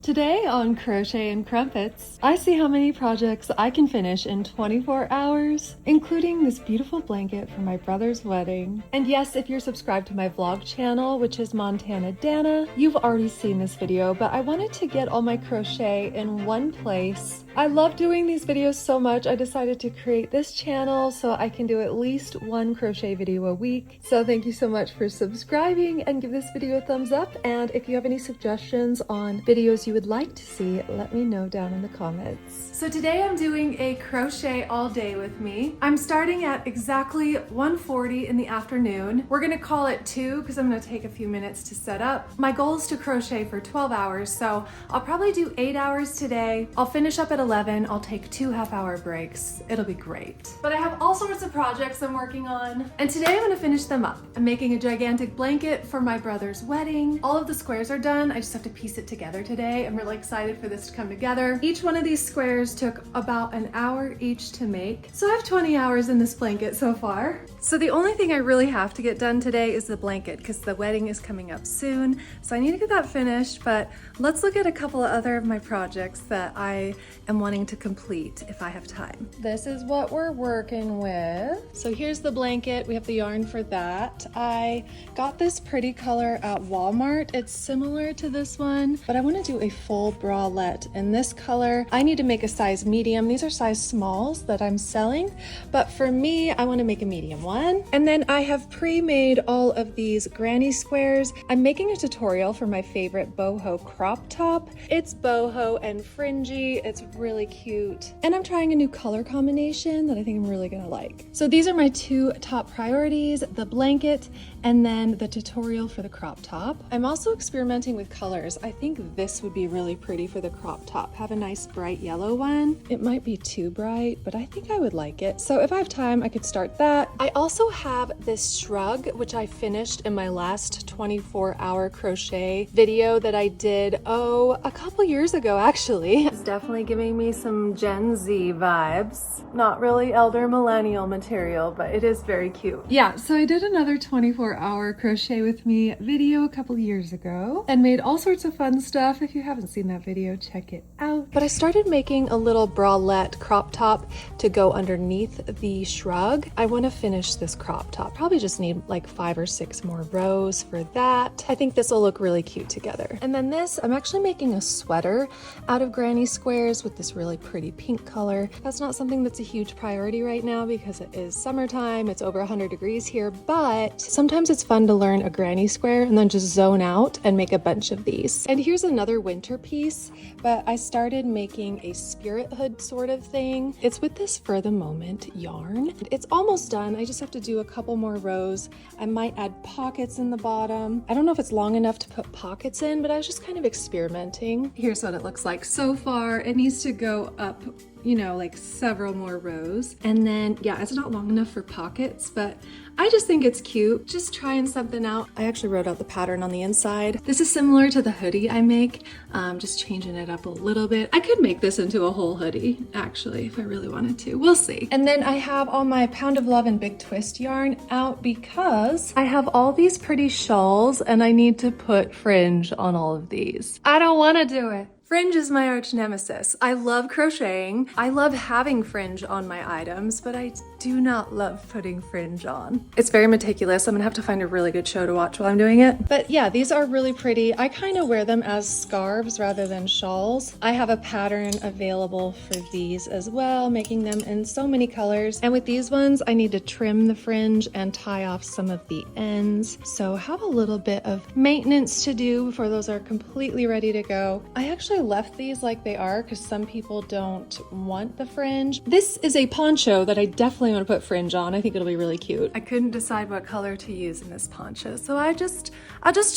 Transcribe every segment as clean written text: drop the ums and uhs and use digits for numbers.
Today on Crochet and Crumpets, I see how many projects I can finish in 24 hours, including this beautiful blanket for my brother's wedding. And yes, if you're subscribed to my vlog channel, which is Montana Dana, you've already seen this video, but I wanted to get all my crochet in one place. I love doing these videos so much, I decided to create this channel so I can do at least one crochet video a week. So thank you so much for subscribing and give this video a thumbs up. And if you have any suggestions on videos you would like to see, let me know down in the comments. So today I'm doing a crochet all day with me. I'm starting at exactly 1:40 in the afternoon. We're gonna call it 2 because I'm gonna take a few minutes to set up. My goal is to crochet for 12 hours, so I'll probably do 8 hours today. I'll finish up at 11. I'll take 2 half-hour breaks. It'll be great. But I have all sorts of projects I'm working on, and today I'm gonna finish them up. I'm making a gigantic blanket for my brother's wedding. All of the squares are done. I just have to piece it together today. I'm really excited for this to come together. Each one of these squares took about an hour each to make. So I have 20 hours in this blanket so far. So the only thing I really have to get done today is the blanket because the wedding is coming up soon. So I need to get that finished, but let's look at a couple of other of my projects that I am wanting to complete if I have time. This is what we're working with. So here's the blanket. We have the yarn for that. I got this pretty color at Walmart. It's similar to this one, but I want to do a full bralette in this color. I need to make a size medium. These are size smalls that I'm selling, but for me, I want to make a medium one. And then I have pre-made all of these granny squares. I'm making a tutorial for my favorite boho crop top. It's boho and fringy. It's really cute. And I'm trying a new color combination that I think I'm really gonna like. So these are my 2 top priorities, the blanket and then the tutorial for the crop top. I'm also experimenting with colors. I think this would be really pretty for the crop top. Have a nice bright yellow one. It might be too bright, but I think I would like it. So if I have time, I could start that. I also have this shrug, which I finished in my last 24-hour crochet video that I did, a couple years ago actually. It's definitely giving me some Gen Z vibes. Not really elder millennial material, but it is very cute. Yeah, so I did another 24-hour crochet with me video a couple years ago and made all sorts of fun stuff. If you haven't seen that video, check it out. But I started making a little bralette crop top to go underneath the shrug. I want to finish this crop top. Probably just need like 5 or 6 more rows for that. I think this will look really cute together. And then this, I'm actually making a sweater out of granny squares with this really pretty pink color. That's not something that's a huge priority right now because it is summertime. It's over 100 degrees here, but sometimes it's fun to learn a granny square and then just zone out and make a bunch of these. And here's another winter piece, but I started making a spirit hood sort of thing. It's with this For the Moment yarn. It's almost done. I just have to do a couple more rows. I might add pockets in the bottom. I don't know if it's long enough to put pockets in, but I was just kind of experimenting. Here's what it looks like so far. It needs to go up, you know, like several more rows. And then, yeah, it's not long enough for pockets, but I just think it's cute. Just trying something out. I actually wrote out the pattern on the inside. This is similar to the hoodie I make, just changing it up a little bit. I could make this into a whole hoodie, actually, if I really wanted to. We'll see. And then I have all my Pound of Love and Big Twist yarn out because I have all these pretty shawls and I need to put fringe on all of these. I don't want to do it. Fringe is my arch nemesis. I love crocheting. I love having fringe on my items, but I do not love putting fringe on. It's very meticulous. I'm gonna have to find a really good show to watch while I'm doing it. But yeah, these are really pretty. I kind of wear them as scarves rather than shawls. I have a pattern available for these as well, making them in so many colors. And with these ones, I need to trim the fringe and tie off some of the ends. So have a little bit of maintenance to do before those are completely ready to go. I actually left these like they are because some people don't want the fringe. This is a poncho that I definitely want to put fringe on. I think it'll be really cute. I couldn't decide what color to use in this poncho, so I just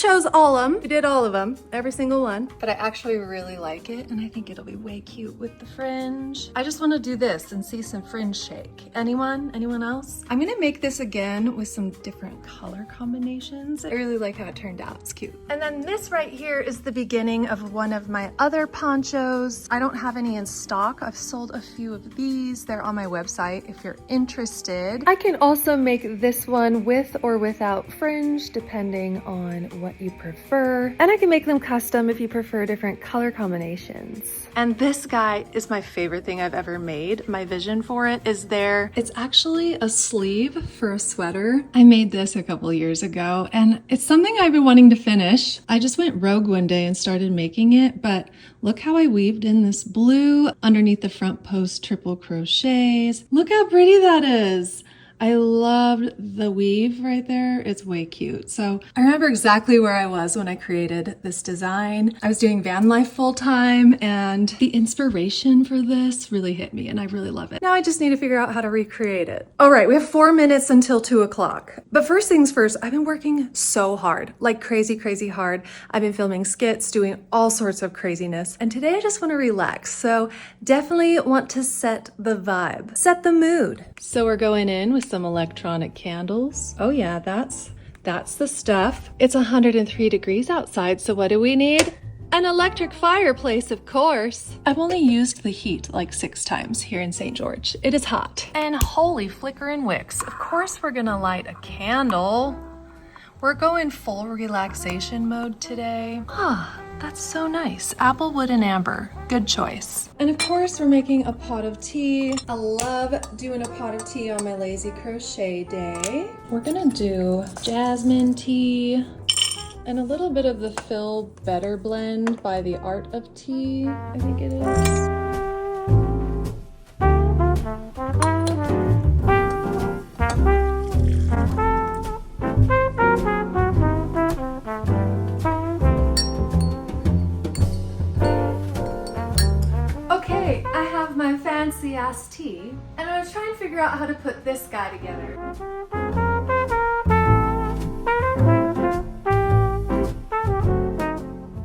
chose all of them. I did all of them, every single one. But I actually really like it, and I think it'll be way cute with the fringe. I just want to do this and see some fringe shake. Anyone? Anyone else? I'm gonna make this again with some different color combinations. I really like how it turned out. It's cute. And then this right here is the beginning of one of my other ponchos. I don't have any in stock. I've sold a few of these. They're on my website if you're interested. I can also make this one with or without fringe, depending on what you prefer. And I can make them custom if you prefer different color combinations. And this guy is my favorite thing I've ever made. My vision for it is there. It's actually a sleeve for a sweater. I made this a couple years ago and it's something I've been wanting to finish. I just went rogue one day and started making it, but look how I weaved in this blue underneath the front post triple crochets. Look how pretty that is. I loved the weave right there. It's way cute. So I remember exactly where I was when I created this design. I was doing van life full time and the inspiration for this really hit me and I really love it. Now I just need to figure out how to recreate it. All right, we have 4 minutes until 2 o'clock. But first things first, I've been working so hard, like crazy, crazy hard. I've been filming skits, doing all sorts of craziness. And today I just want to relax. So definitely want to set the vibe, set the mood. So we're going in with some electronic candles. Oh yeah, that's the stuff. It's 103 degrees outside, so what do we need? An electric fireplace, of course. I've only used the heat like 6 times here in St. George. It is hot. And holy flickering wicks. Of course we're gonna light a candle. We're going full relaxation mode today. Ah, that's so nice. Applewood and amber, good choice. And of course we're making a pot of tea. I love doing a pot of tea on my lazy crochet day. We're gonna do jasmine tea and a little bit of the Feel Better blend by the Art of Tea, I think it is. Fancy ass tea, and I was trying to figure out how to put this guy together.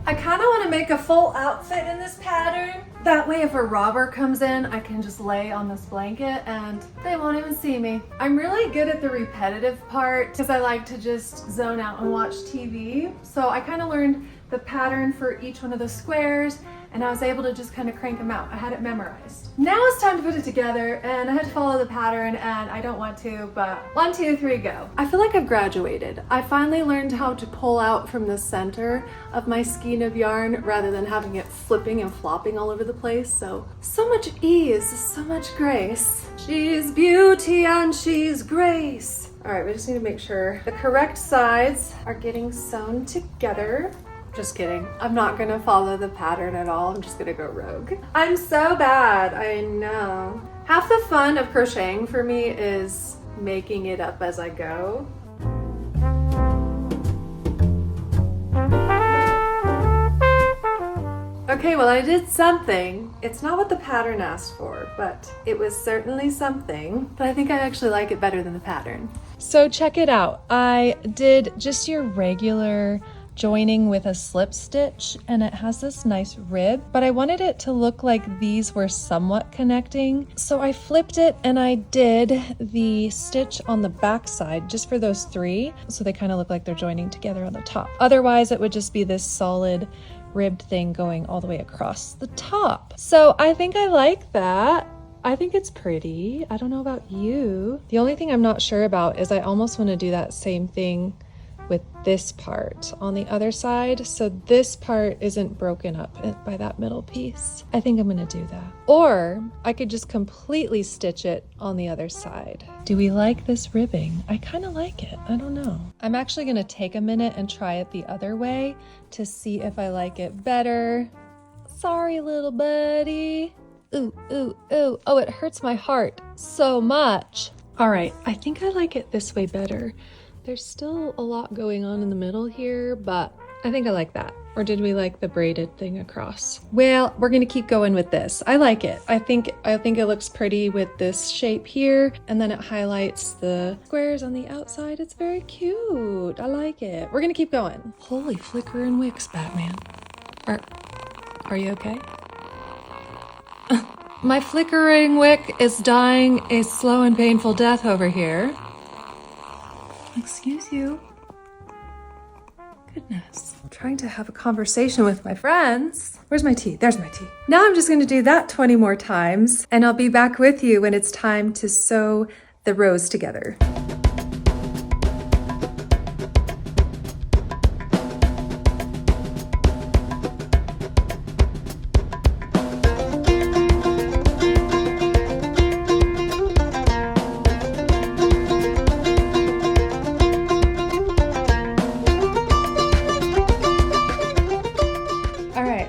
I kind of want to make a full outfit in this pattern. That way if a robber comes in, I can just lay on this blanket and they won't even see me. I'm really good at the repetitive part because I like to just zone out and watch TV. So I kind of learned the pattern for each one of the squares and I was able to just kind of crank them out. I had it memorized. Now it's time to put it together and I had to follow the pattern and I don't want to, but 1, 2, 3, go. I feel like I've graduated. I finally learned how to pull out from the center of my skein of yarn rather than having it flipping and flopping all over the place. So much ease, so much grace. She's beauty and she's grace. All right, we just need to make sure the correct sides are getting sewn together. Just kidding. I'm not gonna follow the pattern at all. I'm just gonna go rogue. I'm so bad, I know. Half the fun of crocheting for me is making it up as I go. Okay, well I did something. It's not what the pattern asked for, but it was certainly something. But I think I actually like it better than the pattern. So check it out. I did just your regular joining with a slip stitch and it has this nice rib, but I wanted it to look like these were somewhat connecting. So I flipped it and I did the stitch on the back side just for those 3. So they kind of look like they're joining together on the top. Otherwise it would just be this solid ribbed thing going all the way across the top. So I think I like that. I think it's pretty. I don't know about you. The only thing I'm not sure about is I almost want to do that same thing with this part on the other side, so this part isn't broken up by that middle piece. I think I'm gonna do that. Or I could just completely stitch it on the other side. Do we like this ribbing? I kind of like it. I don't know. I'm actually gonna take a minute and try it the other way to see if I like it better. Sorry, little buddy. Ooh, ooh, ooh. Oh, it hurts my heart so much. All right, I think I like it this way better. There's still a lot going on in the middle here, but I think I like that. Or did we like the braided thing across? Well, we're gonna keep going with this. I like it. I think it looks pretty with this shape here, and then it highlights the squares on the outside. It's very cute. I like it. We're gonna keep going. Holy flickering wicks, Batman. Are you okay? My flickering wick is dying a slow and painful death over here. Excuse you. Goodness. trying to have a conversation with my friends. Where's my tea? There's my tea. Now I'm just going to do that 20 more times, and I'll be back with you when it's time to sew the rows together.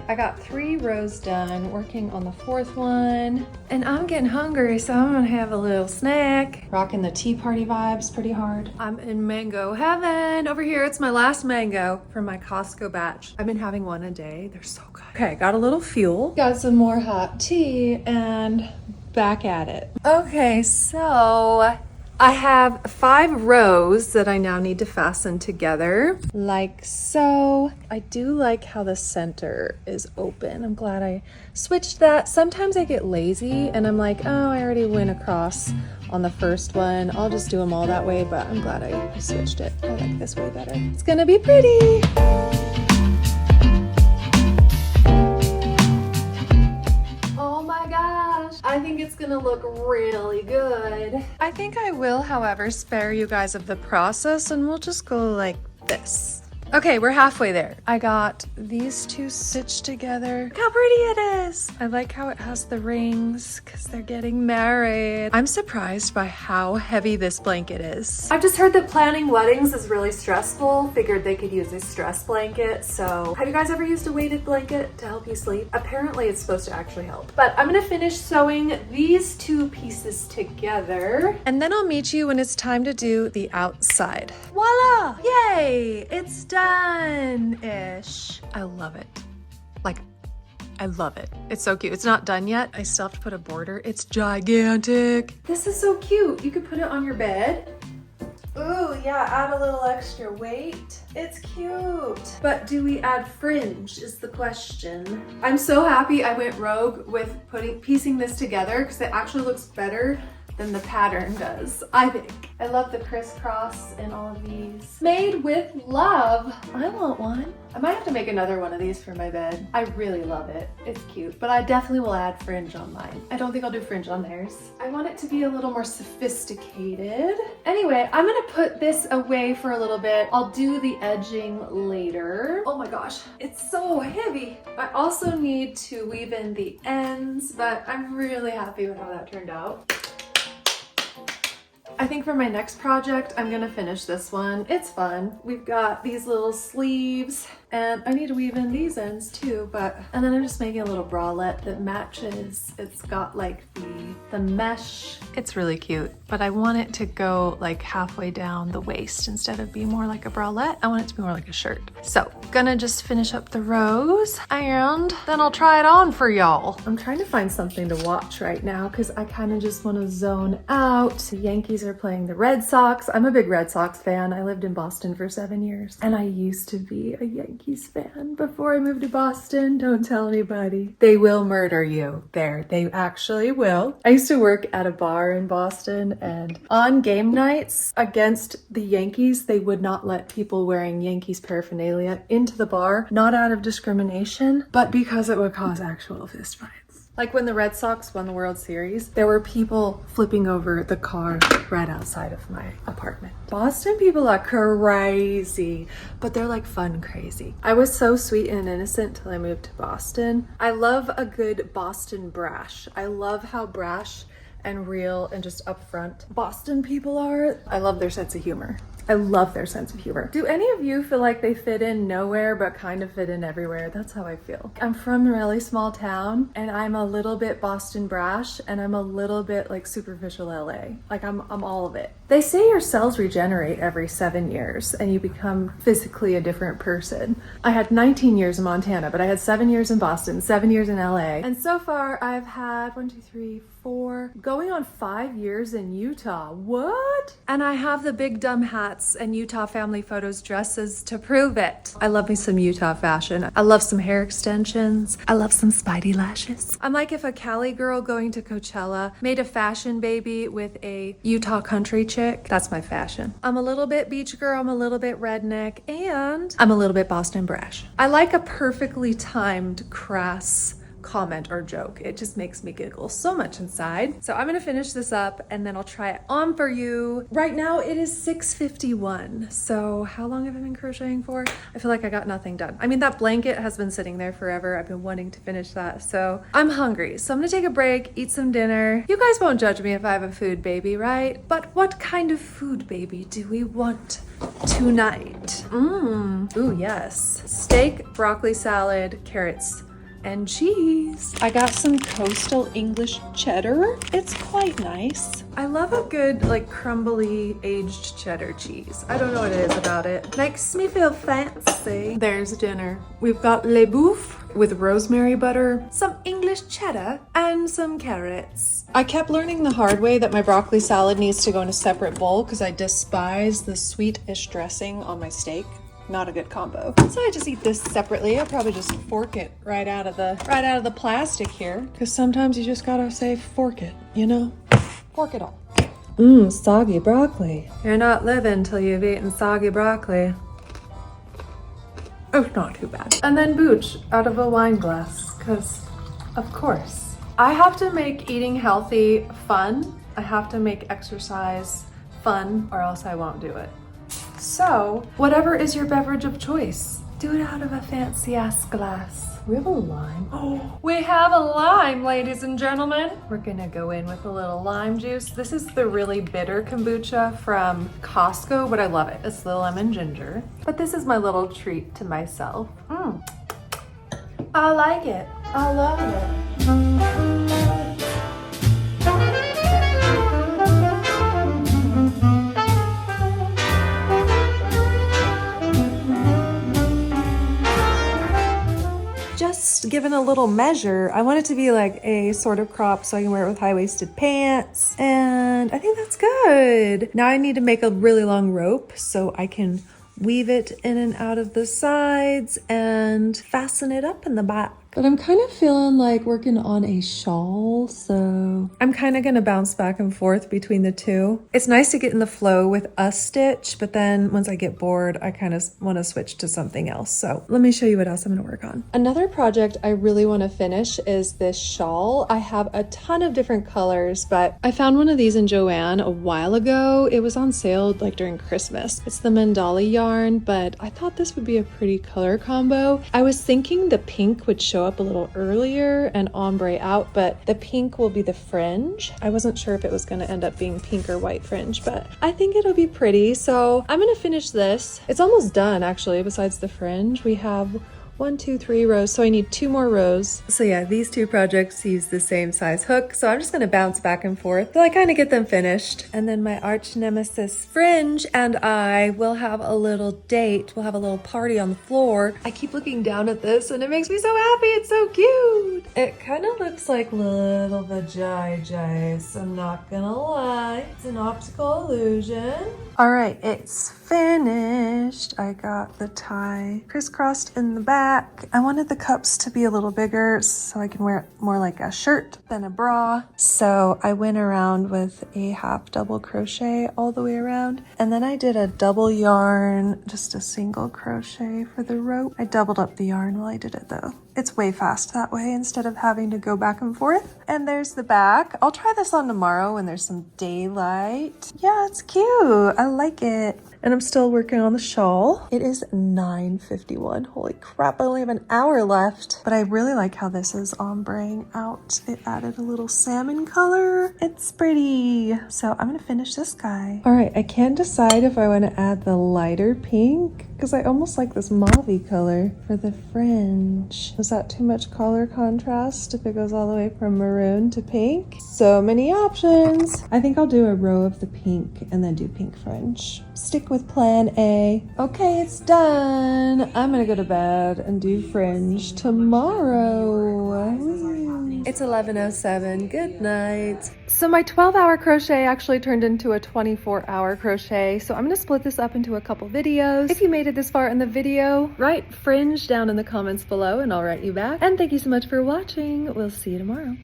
I got 3 rows done, working on the 4th one, and I'm getting hungry, so I'm gonna have a little snack. Rocking the tea party vibes pretty hard. I'm in mango heaven. Over here, it's my last mango from my Costco batch. I've been having one a day. They're so good. Okay, got a little fuel. Got some more hot tea, and back at it. Okay, so I have 5 rows that I now need to fasten together, like so. I do like how the center is open. I'm glad I switched that. Sometimes I get lazy and I'm like, oh, I already went across on the first one. I'll just do them all that way, but I'm glad I switched it. I like this way better. It's gonna be pretty. I think it's gonna look really good. I think I will, however, spare you guys of the process, and we'll just go like this. Okay, we're halfway there. I got these 2 stitched together. Look how pretty it is. I like how it has the rings because they're getting married. I'm surprised by how heavy this blanket is. I've just heard that planning weddings is really stressful. Figured they could use a stress blanket. So have you guys ever used a weighted blanket to help you sleep? Apparently it's supposed to actually help. But I'm gonna finish sewing these 2 pieces together, and then I'll meet you when it's time to do the outside. Voila! Yay! It's done-ish. I love it. Like, I love it. It's so cute. It's not done yet. I still have to put a border. It's gigantic. This is so cute. You could put it on your bed. Ooh, yeah, add a little extra weight. It's cute. But do we add fringe is the question. I'm so happy I went rogue with piecing this together because it actually looks better than the pattern does, I think. I love the crisscross in all of these. Made with love. I want one. I might have to make another one of these for my bed. I really love it. It's cute, but I definitely will add fringe on mine. I don't think I'll do fringe on theirs. I want it to be a little more sophisticated. Anyway, I'm gonna put this away for a little bit. I'll do the edging later. Oh my gosh, it's so heavy. I also need to weave in the ends, but I'm really happy with how that turned out. I think for my next project, I'm gonna finish this one. It's fun. We've got these little sleeves, and I need to weave in these ends too, and then I'm just making a little bralette that matches. It's got like the mesh. It's really cute, but I want it to go like halfway down the waist instead of being more like a bralette. I want it to be more like a shirt. So, gonna just finish up the rows, and then I'll try it on for y'all. I'm trying to find something to watch right now because I kind of just want to zone out. The Yankees are playing the Red Sox. I'm a big Red Sox fan. I lived in Boston for 7 years, and I used to be a Yankees fan before I moved to Boston. Don't tell anybody. They will murder you there. They actually will. I used to work at a bar in Boston, and on game nights against the Yankees, they would not let people wearing Yankees paraphernalia into the bar, not out of discrimination, but because it would cause actual fistfights. Like when the Red Sox won the World Series, there were people flipping over the car right outside of my apartment. Boston people are crazy, but they're like fun crazy. I was so sweet and innocent till I moved to Boston. I love a good Boston brash. I love how brash and real and just upfront Boston people are. I love their sense of humor. I love their sense of humor. Do any of you feel like they fit in nowhere but kind of fit in everywhere? That's how I feel. I'm from a really small town, and I'm a little bit Boston brash, and I'm a little bit like superficial LA. Like I'm all of it. They say your cells regenerate every 7 years and you become physically a different person. I had 19 years in Montana, but I had 7 years in Boston, 7 years in LA. And so far I've had 1, 2, 3, 4, going on 5 years in Utah. What? And I have the big dumb hats and Utah family photos dresses to prove it. I love me some Utah fashion. I love some hair extensions. I love some spidey lashes. I'm like if a Cali girl going to Coachella made a fashion baby with a Utah country chick chick. That's my fashion. I'm a little bit beach girl, I'm a little bit redneck, and I'm a little bit Boston brash. I like a perfectly timed crass comment or joke. It just makes me giggle so much inside. So I'm gonna finish this up and then I'll try it on for you. Right now it is 6:51. So how long have I been crocheting for? I feel like I got nothing done. I mean, that blanket has been sitting there forever. I've been wanting to finish that. So I'm hungry. So I'm gonna take a break, eat some dinner. You guys won't judge me if I have a food baby, right? But what kind of food baby do we want tonight? Ooh, yes. Steak, broccoli salad, carrots, and cheese. I got some coastal English cheddar. It's quite nice. I love a good like crumbly aged cheddar cheese. I don't know what it is about it. Makes me feel fancy. There's dinner. We've got le bouffe with rosemary butter, some English cheddar, and some carrots. I kept learning the hard way that my broccoli salad needs to go in a separate bowl because I despise the sweet-ish dressing on my steak. Not a good combo. So I just eat this separately. I'll probably just fork it right out of the plastic here, because sometimes you just gotta say fork it, you know? Fork it all. Soggy broccoli. You're not living till you've eaten soggy broccoli. Oh, not too bad. And then booch out of a wine glass, because of course. I have to make eating healthy fun. I have to make exercise fun, or else I won't do it. So, whatever is your beverage of choice, do it out of a fancy ass glass. We have a lime. Oh, we have a lime, ladies and gentlemen. We're gonna go in with a little lime juice. This is the really bitter kombucha from Costco, but I love it. It's the lemon ginger. But this is my little treat to myself. I like it. I love it. Just given a little measure, I want it to be like a sort of crop so I can wear it with high-waisted pants, and I think that's good. Now I need to make a really long rope so I can weave it in and out of the sides and fasten it up in the back. But I'm kind of feeling like working on a shawl, so I'm kind of gonna bounce back and forth between the two. It's nice to get in the flow with a stitch, but then once I get bored, I kind of want to switch to something else. So let me show you what else I'm gonna work on. Another project I really want to finish is this shawl. I have a ton of different colors, but I found one of these in Joann a while ago. It was on sale like during Christmas. It's the mandala yarn, but I thought this would be a pretty color combo. I was thinking the pink would show up a little earlier and ombre out, but the pink will be the fringe. I wasn't sure if it was going to end up being pink or white fringe, but I think it'll be pretty. So I'm going to finish this. It's almost done actually. Besides the fringe, we have 1, 2, 3 rows, so I need 2 more rows. So yeah, these 2 projects use the same size hook, so I'm just gonna bounce back and forth till I kind of get them finished. And then my arch nemesis fringe and I will have a little date. We'll have a little party on the floor. I keep looking down at this and it makes me so happy. It's so cute. It kind of looks like little vajayjays, I'm not gonna lie. It's an optical illusion. All right, it's finished. I got the tie crisscrossed in the back. I wanted the cups to be a little bigger so I can wear it more like a shirt than a bra. So I went around with a half double crochet all the way around. And then I did a double yarn, just a single crochet for the rope. I doubled up the yarn while I did it though. It's way fast that way instead of having to go back and forth. And there's the back. I'll try this on tomorrow when there's some daylight. Yeah, it's cute. I like it. And I'm still working on the shawl. It is 9:51. Holy crap, I only have an hour left. But I really like how this is ombreing out. It added a little salmon color. It's pretty. So I'm gonna finish this guy. All right, I can't decide if I wanna add the lighter pink because I almost like this mauve-y color for the fringe. Is that too much color contrast if it goes all the way from maroon to pink? So many options. I think I'll do a row of the pink and then do pink fringe. Stick with plan A. Okay, it's done. I'm gonna go to bed and do fringe tomorrow. It's 11:07. Good night. So my 12-hour crochet actually turned into a 24-hour crochet. So I'm gonna split this up into a couple videos. If you made it this far in the video, write fringe down in the comments below and I'll write you back. And thank you so much for watching. We'll see you tomorrow.